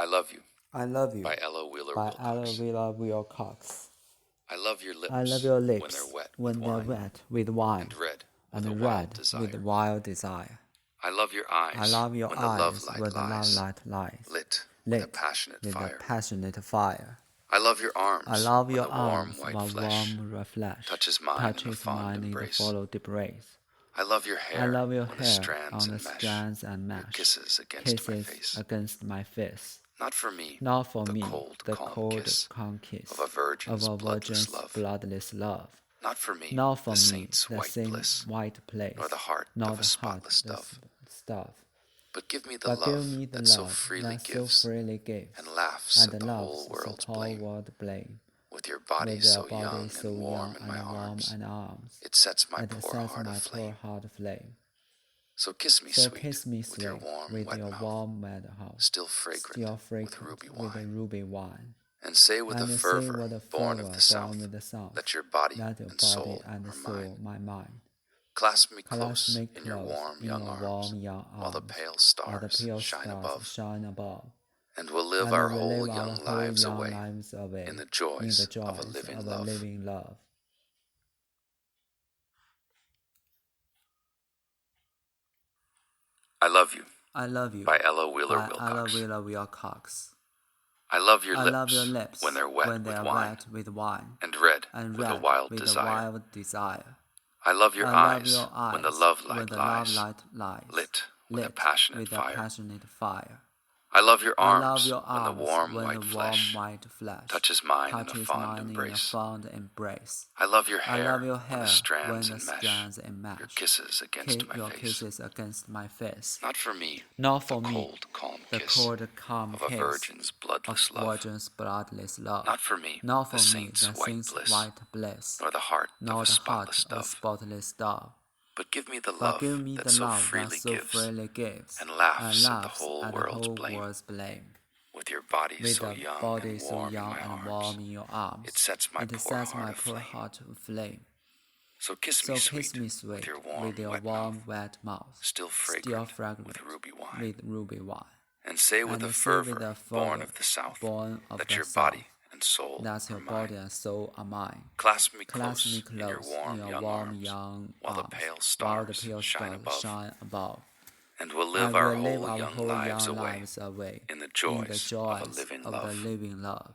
I Love You I Love You by Ella Wheeler by Ella Wilcox. Wheeler Wilcox. I love your I love lips your when they're lips wet when with they're wine wet with wine and red with a and wild red with desire. wild desire. I love your I eyes love your when the love eyes light when the love lies light lies lit with a lit passionate with a fire. passionate fire. I love your I arms love when your the warm arms white when flesh warm flesh touches mine in a touches fond mine in the embrace. follow embrace. I love your I hair love your when the hair strands on the enmesh strands and your mesh, kisses against my kisses face. against my face. Not for me, Not for the me, cold, the calm cold, kiss calm of kiss a of virgin's a bloodless virgin's love. bloodless love. Not for me, Not for the me, saint's the white same bliss, white place, nor the heart nor of a the heart, spotless the dove. stuff. But give me the But give love me the that so love freely that so gives freely gives, and laughs and at the loves whole the world's whole blame. world blame. With your body With their so body young so and warm young in my and warm arms, and arms, it sets my it poor sets heart my poor aflame. heart aflame. So kiss me So sweet, kiss me with your sweet, warm with wet your mouth, warm wet house, still fragrant still with fragrant ruby with the wine. ruby wine. And say with a And say fervor what a born of fervor the born south, with the south, that your body that your and body soul and are mine. soul my mind. Clasp me Clasp close me in your close warm in young your arms, warm young while the arms, pale while the stars pale shine stars above. shine above. And we'll live And our we whole live our young whole lives young away lives away in the in the joys of a joys living of a love. living love. I Love You I love you by Ella Wheeler by Ella Wilcox. Wheeler Wilcox. I love your I love your lips lips when they're wet when they with are wine wet with wine and red and with a red wild with a desire. wild desire. I love your I love eyes your when the eyes love when light the love lies light lies lit with a lit passionate with a fire. passionate fire. I love your I love arms your when the arms warm when the white warm flesh white flesh touches mine in a touches fond mine in a embrace. fond embrace. I love your I love hair your when the hair strands when the enmesh strands your enmesh kisses against my your face. kisses against my face. Not for me, Not the for me, cold, calm the kiss cold, calm of a kiss virgin's of bloodless love. virgin's bloodless love. Not for me, Not the for me, saint's the white saint's bliss, white bliss, nor the heart of nor a the heart spotless of a dove. spotless dove. But give me the But give love me that the so love that freely so gives freely gives and and laughs at the laughs whole at the world's whole blame. world's blame. With your body With so a young body and so warm in young my and arms, warm in your arms, it sets my it poor sets heart my poor aflame. heart aflame. So kiss me So kiss sweet, me with sweet your with your wet warm, mouth, wet mouth, still still fragrant fragrant with ruby wine. with ruby wine. And say with a And say with fervor a born fervor of the south, born of that the your south, body and soul that are your mine. body and soul are mine. Clasp me Clasp me close in your close in warm your young warm arms, young while the arms, pale while the stars pale shine stars above. shine above. And we'll I live our will live whole our young whole lives young away lives away in the in the joys of a joys living of the love. living love.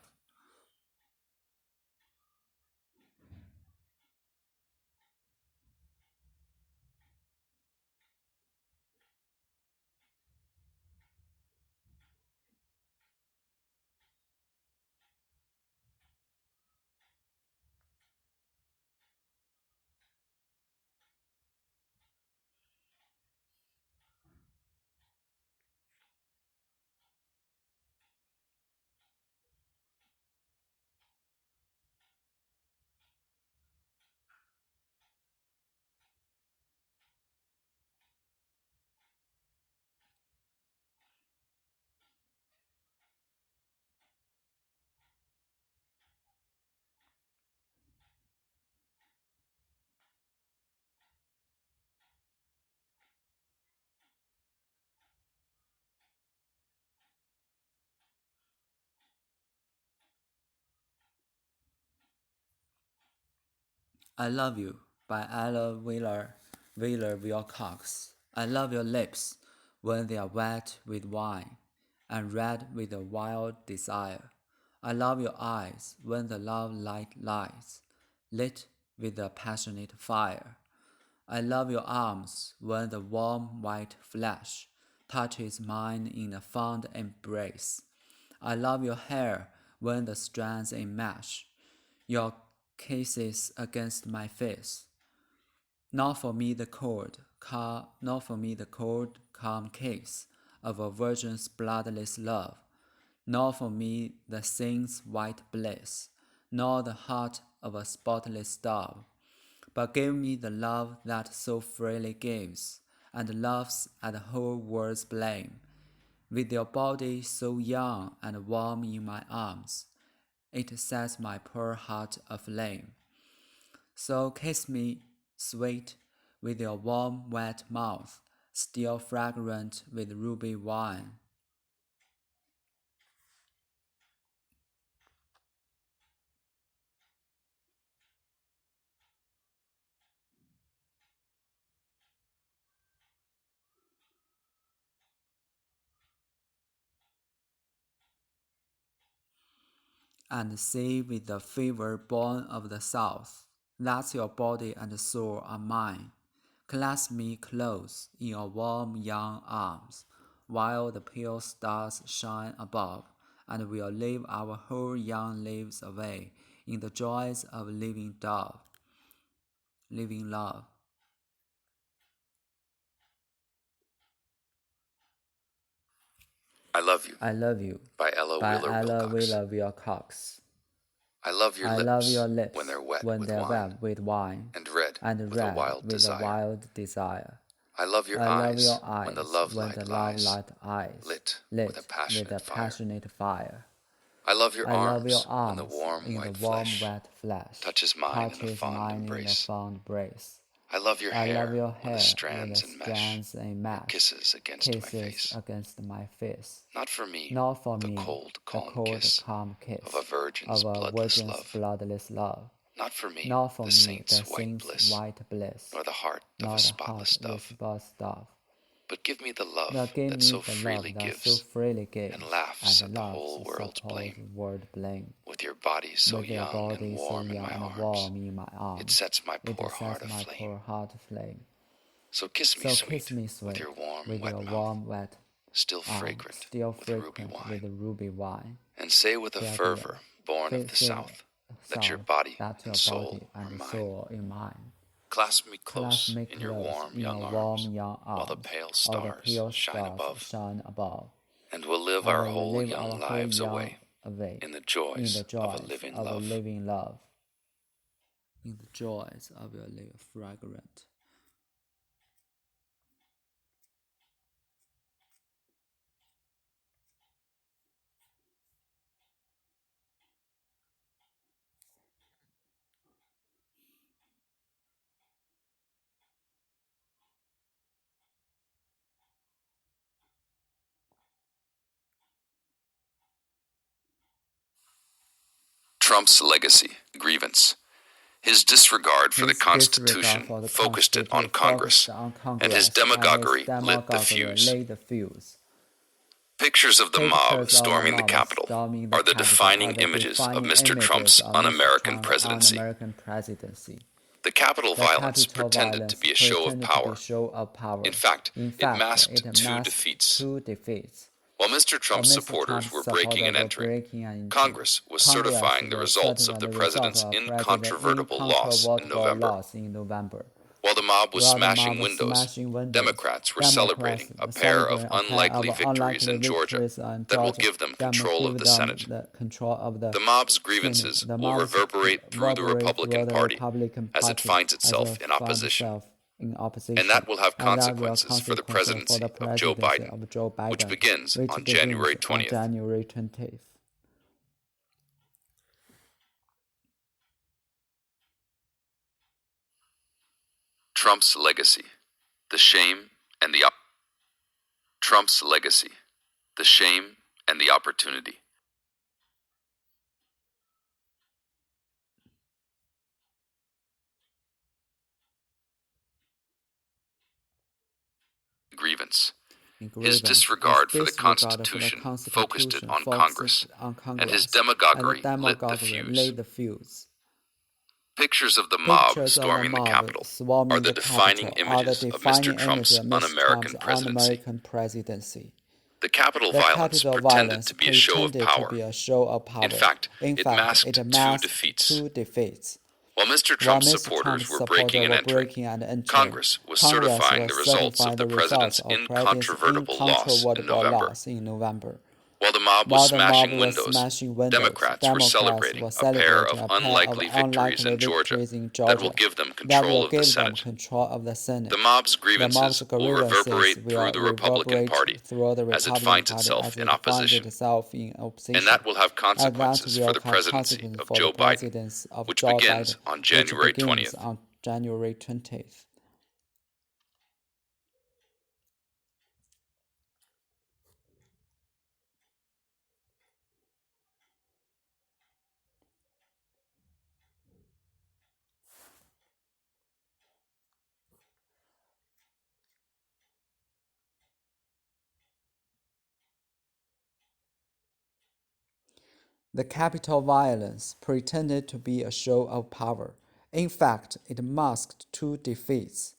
I Love You by Ella Wheeler Wilcox. I love your lips when they are wet with wine and red with a wild desire. I love your eyes when the love light lies, lit with a passionate fire. I love your arms when the warm white flesh touches mine in a fond embrace. I love your hair when the strands enmesh, your kisses against my face. Not for me the cold, calm kiss of a virgin's bloodless love, nor for me the saint's white bliss, nor the heart of a spotless dove. But give me the love that so freely gives, and laughs at the whole world's blame. With your body so young and warm in my arms, it sets my poor heart aflame. So kiss me, sweet, with your warm, wet mouth, still fragrant with ruby wine. and say with the fever born of the south, that your body and soul are mine. Clasp me close in your warm young arms, while the pale stars shine above, and we'll live our whole young lives away in the joys of living love. I Love You I love you by Ella by Wheeler Ella Wilcox. Wheeler Wilcox. I love your I lips love your lips when they're wet when with they're wine wet with wine and red and with a red wild with a desire. wild desire. I love your I love eyes your eyes when the love when light the love lies light eyes lit with a lit with a passionate fire. passionate fire. I love your I love your arms when the arms warm in the white warm flesh wet flesh touches mine in a touches fond mine in a embrace. fond embrace. I love your I love hair your when the hair with strands the and mesh strands and are mesh kisses against my kisses face. against my face. Not for me Not for the me cold, the calm cold, kiss calm kiss of a virgin's of a bloodless virgin's love. bloodless love. Not for me Not for the me saint's the white saint's bliss, white bliss, nor the heart of a not a heart spotless dove. response dove. But give me the love But give that me so the love freely that so gives freely gives and laughs at and the loves whole world's support blame. world blame. With your body so With your young and body so warm in young my and arms, warm in my arms, it sets my it poor heart sets my aflame. poor heart aflame. So kiss me So sweet kiss me with sweet your warm with wet your mouth, warm wet still fragrant still with ruby fragrant wine, with ruby wine. and say with a fervor born of the south that your body that your and soul body are and mine. soul are mine. Clasp me Clasp close me in your close warm in young your arms, warm young while the arms, pale while the stars pale shine stars above, shine above, and we'll live and our we will whole live young our whole lives young away in the in joys the of a joys living of a love. living love. In the joys of your living fragrant. Trump's legacy, grievance. His disregard for the Constitution focused it on Congress, and his demagoguery lit the fuse. Laid the fuse. Pictures of the mob Pictures of the storming the mob Capitol storming the are the Capitol defining are the images of defining Mr. images Trump's of un-American Mr. Trump's presidency. un-American presidency. The Capitol The violence Capitol pretended to violence be a show of pretended to be power. a show of power. In fact, In it fact, masked it two masked defeats. two defeats. While Mr. While Trump's Mr. supporters Trump's were breaking supporters and were entering, breaking and entering, Congress was certifying the was results of certifying the the result president's of President's incontrovertible loss in incontrovertible November. loss in November. While the mob was While the mob smashing was windows, smashing windows, Democrats were celebrating a pair of unlikely victories in Georgia that will give them control of the Senate. The mob's grievances will reverberate through the Republican Party as it finds itself in opposition. And that will have consequences for the presidency of Joe Biden, which begins on January 20th. Trump's legacy, the shame and the Trump's legacy, the shame and the opportunity. Grievance. His disregard for the Constitution focused it on Congress, and his demagoguery lit the fuse. Pictures of the mob storming the Capitol are the defining images of Mr. Trump's un-American presidency. The Capitol violence pretended to be a show of power. In fact, it masked two defeats. While Mr. Trump's supporters were breaking and entering, Congress was certifying the results of the president's incontrovertible loss in November. While the mob was smashing windows, Democrats were celebrating a pair of unlikely victories in Georgia that will give them control of the Senate. The mob's grievances will reverberate through the Republican Party as it finds itself in opposition. And that will have consequences for the presidency of Joe Biden, which begins on January 20th. The Capitol violence pretended to be a show of power. In fact, it masked two defeats.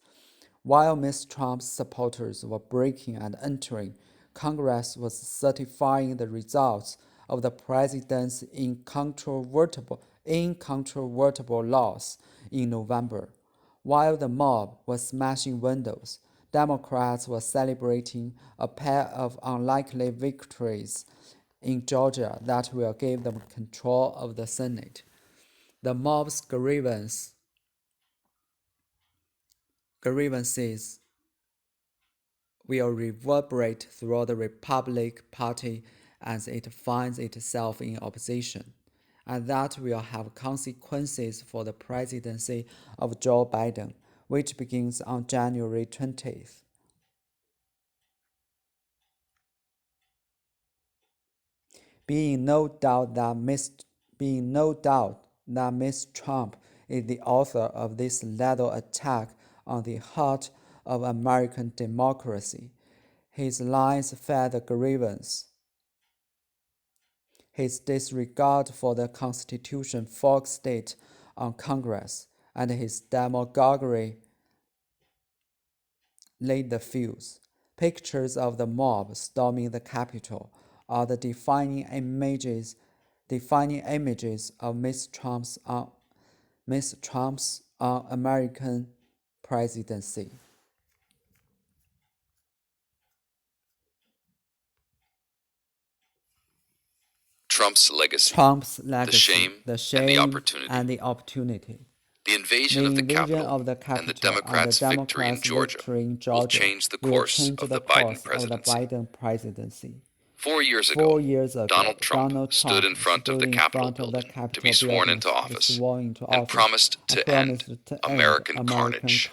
While Mr. Trump's supporters were breaking and entering, Congress was certifying the results of the president's incontrovertible loss in November. While the mob was smashing windows, Democrats were celebrating a pair of unlikely victories in Georgia that will give them control of the Senate. The mob's grievances will reverberate through the Republican Party as it finds itself in opposition, and that will have consequences for the presidency of Joe Biden, which begins on January 20th. Being no doubt that Ms. Trump is the author of this lethal attack on the heart of American democracy. His lines fed the grievance. His disregard for the Constitution focused it on Congress, and his demagoguery laid the fuse. Pictures of the mob storming the Capitol are the defining images of Ms. Trump's American presidency. Trump's legacy, the shame, and the opportunity. The invasion of the Capitol and the Democrats' victory in Georgia will change the course of the Biden presidency. 4 years ago, Donald Trump stood in front of the Capitol building to be sworn into office and promised to end American carnage.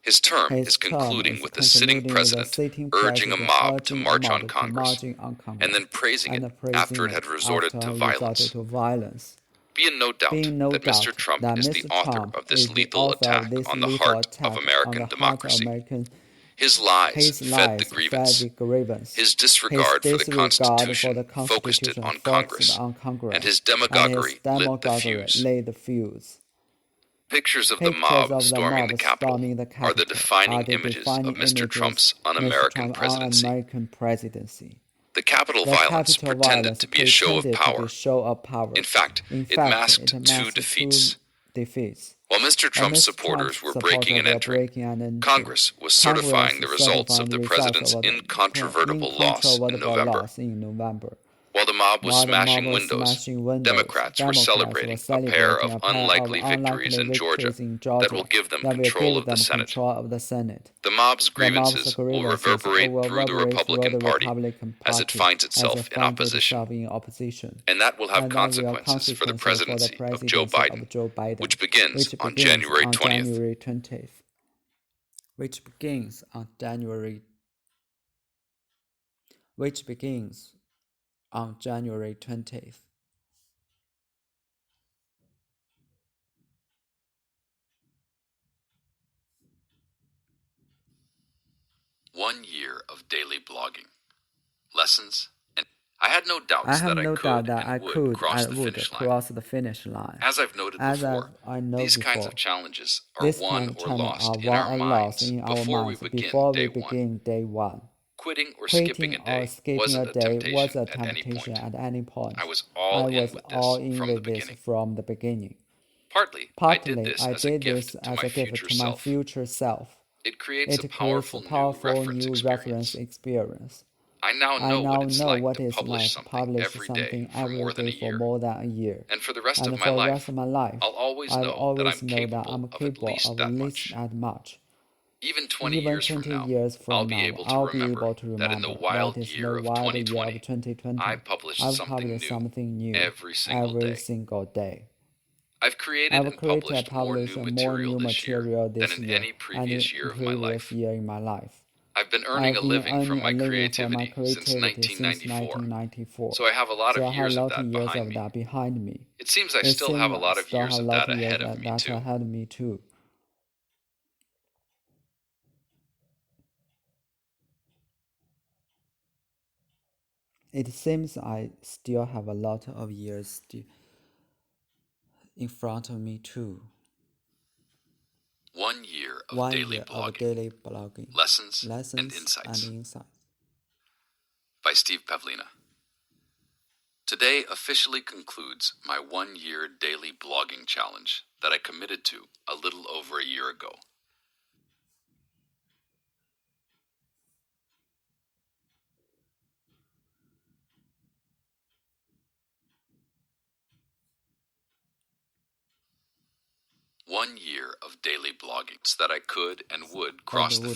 His term is concluding with the sitting president urging a mob to march on Congress and then praising it after it had resorted to violence. Be in no doubt that Mr. Trump is the author of this lethal attack on the heart of American democracy. His lies fed the grievance. His disregard for the Constitution focused it on Congress, and his demagoguery lit the fuse. Pictures of the mob storming the Capitol are the defining images of Mr. Trump's un-American presidency. The Capitol violence pretended to be a show of power. In fact, it masked two defeats. While Mr. Trump's supporters were breaking and entering, Congress was certifying the results of the president's incontrovertible loss in November. While the mob was smashing windows, Democrats were celebrating a pair of unlikely victories in Georgia that will give them control of the Senate. The mob's grievances will reverberate through the Republican Party as it finds itself in opposition, and that will have consequences for the presidency of Joe Biden, which begins on January 20th. Which begins on January 20th. One year of daily blogging. Lessons and I had no doubts that I could and would cross the finish line. As I've noted before, these kinds of challenges are won or lost in our minds before we begin day one. Quitting or skipping a day wasn't a temptation at any point. I was all in with this from the beginning. Partly, I did this as a gift to my future self. It creates a powerful new reference experience. I now know what it's like to publish something every day for more than a year. And for the rest of my life, I'll always know that I'm capable of at least that much. Even 20 years from now, I'll be able to remember that in the wild year of 2020, I published something new every single day. I've created and published more new material this year than in any previous year of my life. I've been earning a living from my creativity since 1994, so I have a lot of years of that behind me. It seems I still have a lot of years of that ahead of me too. It seems I still have a lot of years in front of me too. 1 year of One daily year blogging. of daily blogging. Lessons and And Insights. insights. By Steve Pavlina. Today officially concludes my 1 year daily blogging challenge that I committed to a little over a year ago. One year of daily blogging so that I could and would cross the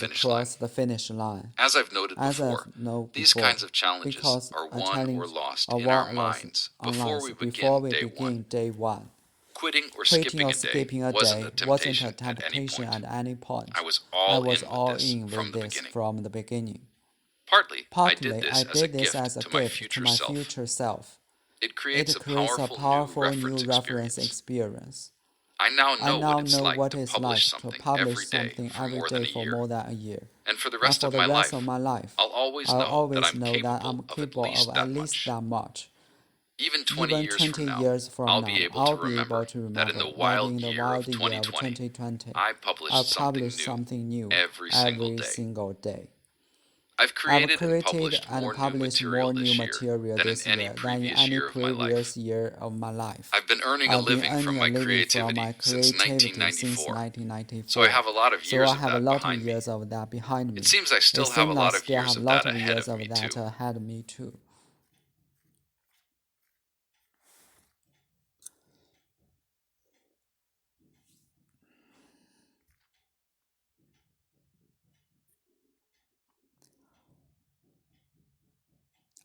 finish line. As I've noted before, these kinds of challenges are won or lost in our minds before we begin day one. Quitting or skipping a day wasn't a temptation at any point. I was all in with this from the beginning. Partly, I did this as a gift to my future self. It creates a powerful new reference experience. I now know what it's like to publish something every day for more than a year. And for the rest of my life, I'll always know that I'm capable of at least that much. Even 20 years from now, I'll be able to remember that in the wild year of 2020, I published something new every single day. I've created and published more new material this year than in any previous year of my life. I've been earning a living from my creativity since 1994, so I have a lot of years of that behind me. It seems I still have a lot of years of that ahead of me too.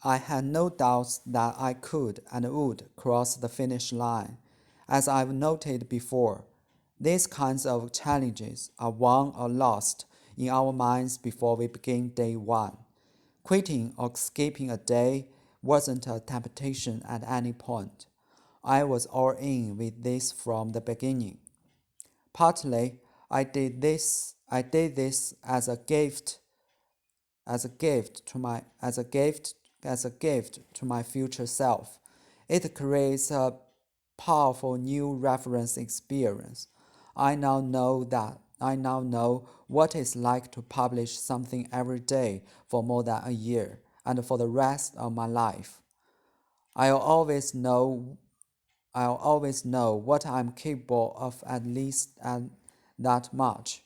I had no doubts that I could and would cross the finish line. As I've noted before, these kinds of challenges are won or lost in our minds before we begin day one. Quitting or skipping a day wasn't a temptation at any point. I was all in with this from the beginning. Partly, I did this as a gift to my future self. It creates a powerful new reference experience. I now know what it's like to publish something every day for more than a year and for the rest of my life. I'll always know what I'm capable of at least that much,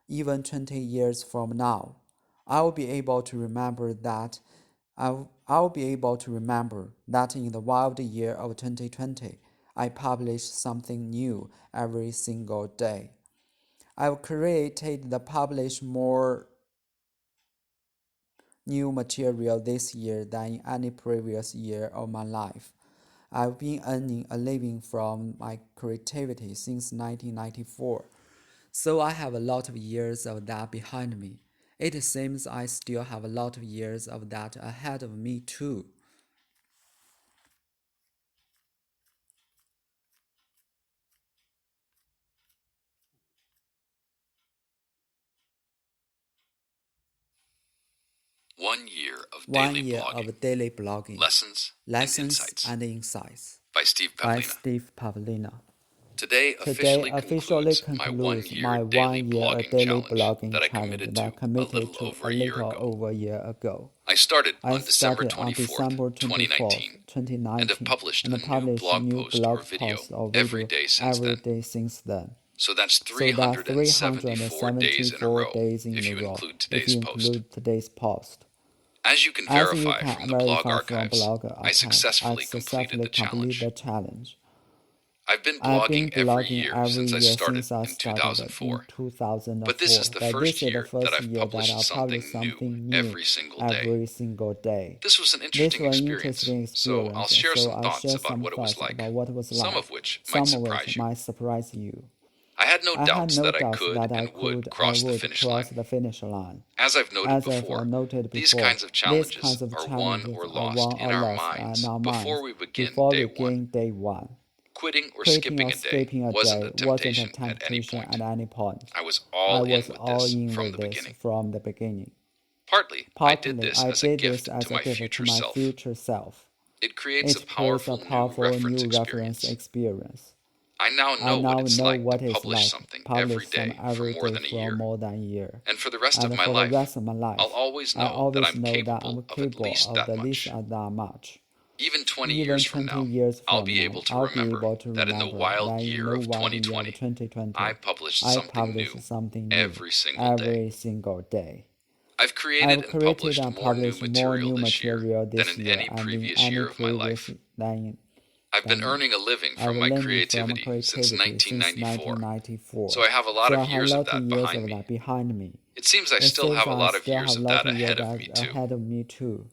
even 20 years from now. I'll be able to remember that in the wild year of 2020, I published something new every single day. I've created and published more new material this year than in any previous year of my life. I've been earning a living from my creativity since 1994, so I have a lot of years of that behind me. It seems I still have a lot of years of that ahead of me too. One year of daily blogging. Lessons and Insights. By Steve Pavlina. Today officially concludes my 1 year daily blogging challenge that I committed to a little over a year ago. I started on December 24th, 2019, and have published a new blog post or video every day since then. So that's 374 days in a row if you include today's post. As you can verify from the blog archives, I successfully completed the challenge. I've been blogging every year since I started in 2004, but this is the first year that I've published something new every single day. This was an interesting experience, so I'll share some thoughts about what it was like, some of which might surprise you. I had no doubts that I could and would cross the finish line. As I've noted before, these kinds of challenges are won or lost in our minds before we begin day one. Quitting or skipping a day wasn't a temptation at any point. I was all in with this from the beginning. Partly, I did Partly, this I as a did this gift as to a my gift future to my self. future self. It creates a It creates a powerful new powerful reference new reference experience. experience. I now I know what now it's know like to what it's publish like to something every publish some day for every more day than a for year. more than a year. And for the rest of And my for the life, rest of my I'll life, always I know that always I'm know that capable I'm of at capable least of that at least much. that much. Even 20 Even years from 20 now, years I'll from be now, able to I'll be remember able to that in the remember wild that in year the of wild year of 2020, 2020, I published I something published new something new every single day. every single day. I've created I've and created published and more new published more material new this year material than this in year any and in previous any year of my previous life. than I've been than earning a living I've from my learned from creativity since creativity since 1994, 1994. so I have a lot So I of have a years of lot of that years behind of me. that behind me. It seems I It still seems have a I lot of still years have a of lot that of years ahead of me too. ahead of me too.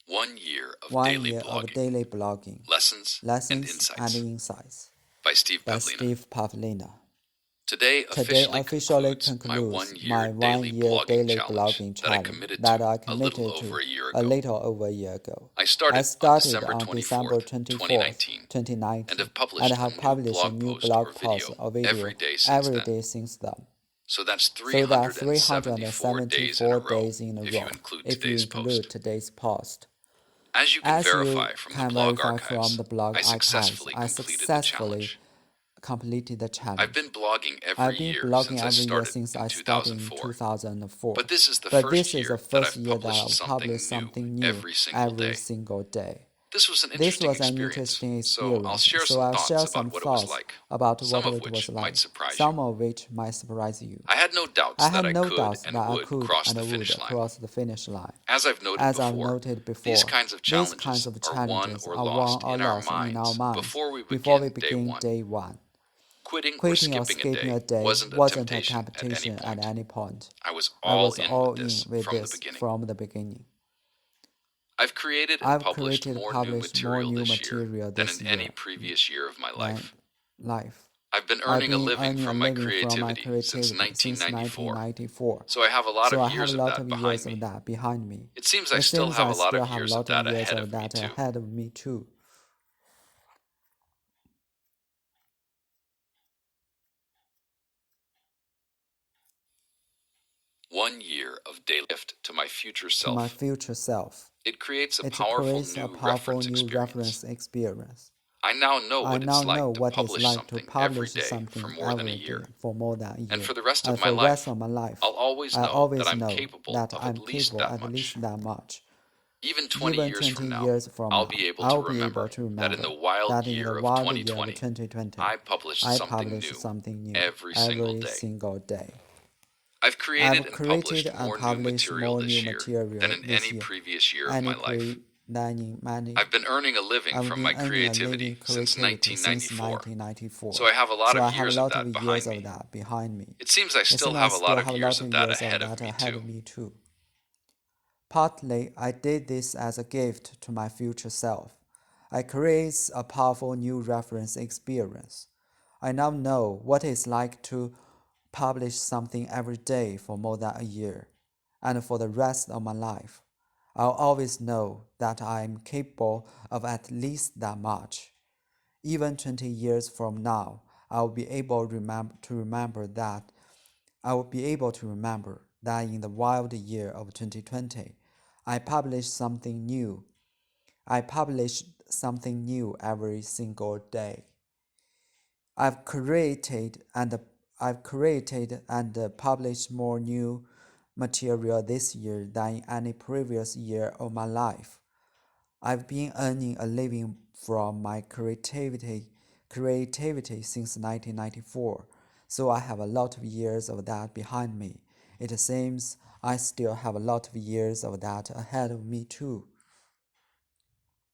One year of 1 daily year of blogging, daily blogging, lessons and lessons and insights insights by Steve by Pavlina. Steve Pavlina. Today Today officially officially concludes my concludes 1 year my daily 1 year blogging daily challenge blogging that I challenge committed that to I a little committed over to a year a ago. little over a year ago. I I started on started December on December 24th, 24th, 2019, and 2019, have and published a have new published a blog new post or blog post video or every video day since every then. day since then. So that's So that 374 days in a 374 row, days in a if you row, include if you today's include post. today's post. As you can As you verify from the can blog verify from archives, the blog I archives, successfully I completed the successfully challenge. completed the I've challenge. been blogging I've every been year blogging since I every year started since in I started in 2004, 2004. but this is the But first this is the year that first I've year that published I've published something new something new every single every day. single day. This was an This interesting was an experience, interesting so I'll experience, share so some I'll thoughts share some about what it was thoughts like, about some what of it was which might like, surprise you. some of which might surprise you. I had no doubts I that had I no could doubts that and I would could cross and the would finish line. cross the finish line. As I've noted As I've before, noted these before, kinds of these kinds challenges of are won challenges or are won lost or in our lost in our minds minds before we before we begin day begin one. day one. Quitting or Quitting or skipping a skipping day a day wasn't a wasn't a temptation at any temptation at point. any point. I was I all was in with all in this with from the this beginning. from the beginning. I've created and I've published created, more new published more material new this year material than in this any year previous year of my than life. life. I've been I've earning a been living earning a from my living from my creativity since creativity since 1994, 1994. so I have a lot So of I have a years of lot that of behind years me. of that behind me. It seems I It still seems have I a lot still of have a years of lot of that years ahead of of me that too. ahead of me too. One year of daily lift to my future To my self. future self. It creates a It powerful creates a new powerful reference new experience. reference experience. I now know I what now it's know like to what it's publish like to something every publish day for something more than a every day year. for more than a And year. for the rest And of my for the rest life, of my life, I'll always I know that always I'm know capable that of at I'm least capable that at much. least that much. Even 20 Even years 20 from now, years from I'll now, be able to I'll be able remember to that in the remember wild that in the year of wild year of 2020, 2020, I published I something published new something new every single every day. single day. I've created I've and created published and more new published material more new this year than material in this any year previous year of my any life. many. I've been earning a living I've from been my earning a creativity living since creativity since 1994, 1994. so I have a lot So of I have a years of lot of that years behind of me. that behind me. It seems I It still seems I have a lot still of have a years lot of of that years of ahead of that me ahead too. of me too. Partly, I did this as a gift to my future self. I create a powerful new reference experience. I now know what it's like to publish something every day for more than a year, and for the rest of my life. I'll always know that I'm capable of at least that much. Even 20 years from now, I'll be able to remember that I will be able to remember that in the wild year of 2020, I published something new. I published something new every single day. I've created and published more new material this year than in any previous year of my life. I've been earning a living from my creativity since 1994, so I have a lot of years of that behind me. It seems I still have a lot of years of that ahead of me too.